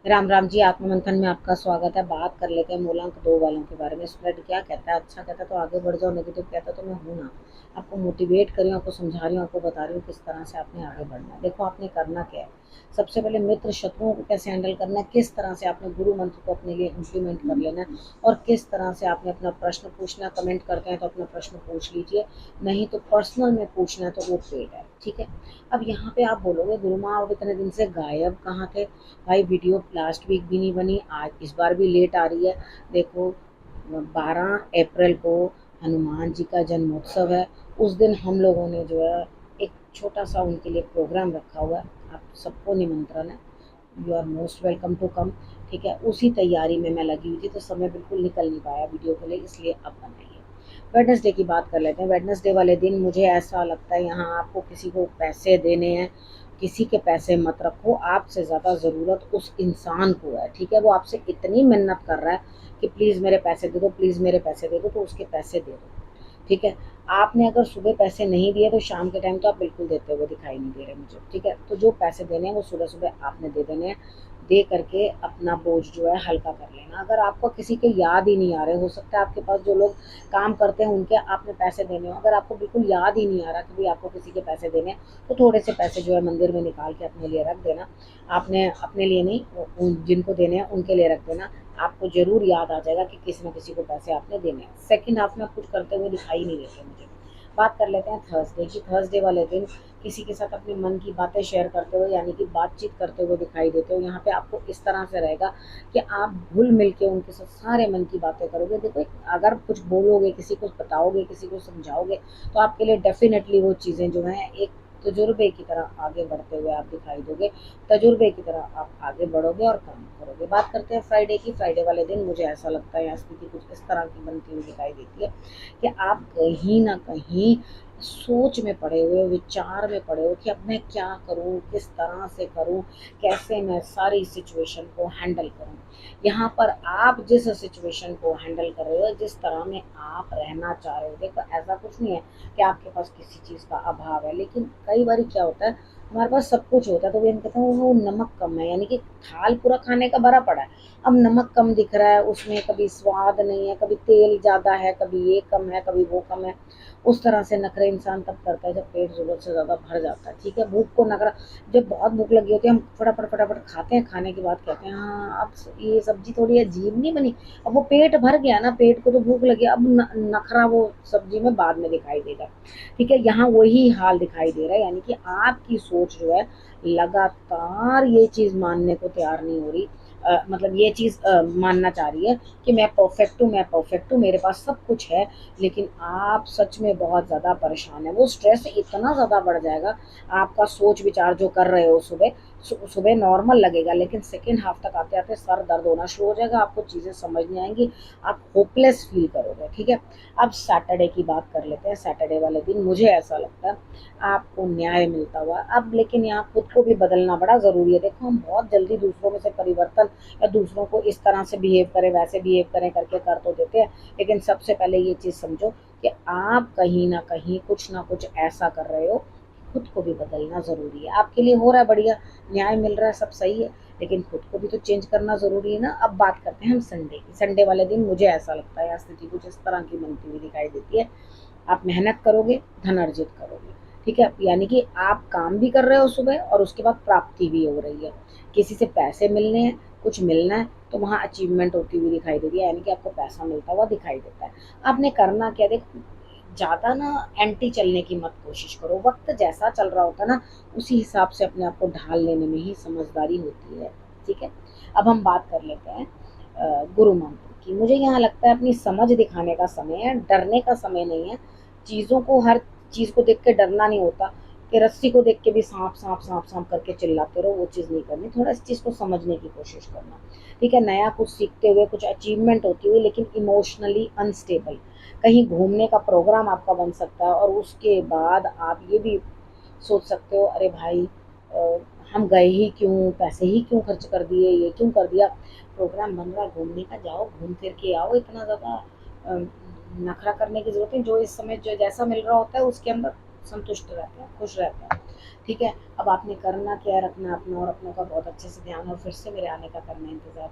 राम राम जी। आत्ममंथन में आपका स्वागत है। बात कर लेते हैं मूलांक दो वालों के बारे में। स्प्रेड क्या कहता है? अच्छा कहता है तो आगे बढ़ जाओ, नेगेटिव कहता है तो मैं हूं ना। आपको मोटिवेट कर रही हूँ, आपको समझा रही हूँ, आपको बता रही हूँ किस तरह से आपने आगे बढ़ना है। देखो आपने करना क्या है। सबसे पहले मित्र शत्रुओं को कैसे हैंडल करना है, किस तरह से आपने गुरु मंत्र को अपने लिए इम्प्लीमेंट कर लेना है, और किस तरह से आपने अपना प्रश्न पूछना है। कमेंट करते हैं तो अपना प्रश्न पूछ लीजिए, नहीं तो पर्सनल में पूछना है तो वो पेड है, ठीक है। अब यहाँ पे आप बोलोगे गुरु माँ आप इतने दिन से गायब कहाँ थे? भाई वीडियो लास्ट वीक भी नहीं बनी, आज इस बार भी लेट आ रही है। देखो 12 अप्रैल को हनुमान जी का जन्मोत्सव है। उस दिन हम लोगों ने जो है एक छोटा सा उनके लिए प्रोग्राम रखा हुआ है। आप सबको निमंत्रण है, you are most welcome to come. ठीक है, उसी तैयारी में मैं लगी हुई थी तो समय बिल्कुल निकल नहीं पाया वीडियो के लिए, इसलिए अब बनाइए। वेडनेसडे की बात कर लेते हैं। वेडनेसडे वाले दिन मुझे ऐसा लगता है यहाँ आपको किसी को पैसे देने हैं, किसी के पैसे मत रखो। आपसे ज़्यादा ज़रूरत उस इंसान को है, ठीक है। वो आपसे इतनी मिन्नत कर रहा है कि प्लीज़ मेरे पैसे दे दो, प्लीज़ मेरे पैसे दे दो, तो उसके पैसे दे दो, ठीक है। आपने अगर सुबह पैसे नहीं दिए तो शाम के टाइम तो आप बिल्कुल देते हुए दिखाई नहीं दे रहे मुझे, ठीक है। तो जो पैसे देने हैं वो सुबह सुबह आपने दे देने हैं। दे करके अपना बोझ जो है हल्का कर लेना। अगर आपको किसी के याद ही नहीं आ रहे, हो सकता है आपके पास जो लोग काम करते हैं उनके आपने पैसे देने हो, अगर आपको बिल्कुल याद ही नहीं आ रहा कि भाई आपको किसी के पैसे देने हैं, तो थोड़े से पैसे जो है मंदिर में निकाल के अपने लिए रख देना। आपने अपने लिए नहीं, जिनको देने हैं उनके लिए रख देना। आपको ज़रूर याद आ जाएगा कि किसी न किसी को पैसे आपने देने हैं। सेकंड हाफ में आप कुछ करते हुए दिखाई नहीं देते मुझे। बात कर लेते हैं थर्सडे की। थर्सडे वाले दिन किसी के साथ अपने मन की बातें शेयर करते हुए, यानी कि बातचीत करते हुए दिखाई देते हो। यहाँ पे आपको इस तरह से रहेगा कि आप घुल मिल के उनके साथ सारे मन की बातें करोगे। देखो अगर कुछ बोलोगे, किसी को बताओगे, किसी को समझाओगे, तो आपके लिए डेफिनेटली वो चीज़ें जो हैं एक तजुर्बे की तरह आगे बढ़ते हुए आप दिखाई दोगे। तजुर्बे की तरह आप आगे बढ़ोगे और काम करोगे। बात करते हैं फ्राइडे की। फ्राइडे वाले दिन मुझे ऐसा लगता है यहाँ स्थिति कुछ इस तरह की बनती हुई दिखाई देती है कि आप कहीं ना कहीं सोच में पड़े हुए, विचार में पड़े हो कि अब मैं क्या करूं, किस तरह से करूं, कैसे मैं सारी सिचुएशन को हैंडल करूं। यहाँ पर आप जिस सिचुएशन को हैंडल कर रहे हो, जिस तरह में आप रहना चाह रहे हो, देखो ऐसा कुछ नहीं है कि आपके पास किसी चीज़ का अभाव है। लेकिन कई बार क्या होता है, हमारे पास सब कुछ होता है तो हम कहते हैं वो नमक कम है, यानी कि थाल पूरा खाने का भरा पड़ा है, अब नमक कम दिख रहा है उसमें, कभी स्वाद नहीं है, कभी तेल ज़्यादा है, कभी ये कम है, कभी वो कम है। उस तरह से नखरे इंसान तब करता है जब पेट ज़रूरत से ज़्यादा भर जाता है, ठीक है। भूख को नखरा, जब बहुत भूख लगी होती है हम फटाफट फटाफट खाते हैं, खाने के बाद कहते हैं हाँ अब ये सब्जी थोड़ी अजीब नहीं बनी। अब वो पेट भर गया ना, पेट को तो भूख लगी, अब नखरा वो सब्जी में बाद में दिखाई देगा, ठीक है। यहाँ वही हाल दिखाई दे रहा है, यानी कि आपकी सोच जो है लगातार ये चीज़ मानने को तैयार नहीं हो रही। मतलब ये चीज़ मानना चाह रही है कि मैं परफेक्ट हूँ, मैं परफेक्ट हूँ, मेरे पास सब कुछ है। लेकिन आप सच में बहुत ज़्यादा परेशान है। वो स्ट्रेस इतना ज़्यादा बढ़ जाएगा, आपका सोच विचार जो कर रहे हो सुबह सुबह नॉर्मल लगेगा, लेकिन सेकेंड हाफ तक आते आते सर दर्द होना शुरू हो जाएगा, आपको चीज़ें समझ नहीं आएंगी, आप होपलेस फील करोगे, ठीक है। अब सैटरडे की बात कर लेते हैं। सैटरडे वाले दिन मुझे ऐसा लगता है आपको न्याय मिलता हुआ। अब लेकिन यहाँ खुद को भी बदलना बड़ा ज़रूरी है। देखो हम बहुत जल्दी दूसरों में से परिवर्तन या दूसरों को इस तरह से बिहेव करें, वैसे बिहेव करें करके कर तो देते हैं, लेकिन सबसे पहले ये चीज़ समझो कि आप कहीं ना कहीं कुछ ना कुछ ऐसा कर रहे हो, खुद को भी बदलना ज़रूरी है। आपके लिए हो रहा है बढ़िया, न्याय मिल रहा है, सब सही है, लेकिन खुद को भी तो चेंज करना ज़रूरी है ना। अब बात करते हैं हम संडे की। संडे वाले दिन मुझे ऐसा लगता है स्थिति कुछ इस तरह की बनती हुई दिखाई देती है। आप मेहनत करोगे, धन अर्जित करोगे, ठीक है। यानी कि आप काम भी कर रहे हो सुबह और उसके बाद प्राप्ति भी हो रही है। किसी से पैसे मिलने हैं, कुछ मिलना है, तो वहाँ अचीवमेंट होती हुई दिखाई देती है, यानी कि आपको पैसा मिलता हुआ दिखाई देता है। आपने करना क्या, देखो ज़्यादा ना एंटी चलने की मत कोशिश करो। वक्त जैसा चल रहा होता है ना, उसी हिसाब से अपने आप को ढाल लेने में ही समझदारी होती है, ठीक है। अब हम बात कर लेते हैं गुरु मंत्र की। मुझे यहाँ लगता है अपनी समझ दिखाने का समय है, डरने का समय नहीं है। चीज़ों को, हर चीज़ को देख के डरना नहीं होता कि रस्सी को देख के भी सांप सांप सांप सांप करके चिल्लाते रहो, वो चीज़ नहीं करनी। थोड़ा इस चीज़ को समझने की कोशिश करना, ठीक है। नया कुछ सीखते हुए, कुछ अचीवमेंट होती हुई, लेकिन इमोशनली अनस्टेबल। कहीं घूमने का प्रोग्राम आपका बन सकता है और उसके बाद आप ये भी सोच सकते हो अरे भाई अ, हम गए ही क्यों, पैसे ही क्यों खर्च कर दिए, ये क्यों कर दिया। प्रोग्राम बन रहा घूमने का, जाओ घूम फिर के आओ, इतना ज़्यादा नखरा करने की ज़रूरत है। जो इस समय जो जैसा मिल रहा होता है उसके अंदर संतुष्ट रहते हैं, खुश रहते हैं। ठीक है, अब आपने करना क्या है, रखना अपना और अपनों का बहुत अच्छे से ध्यान, और फिर से मेरे आने का करना इंतज़ार।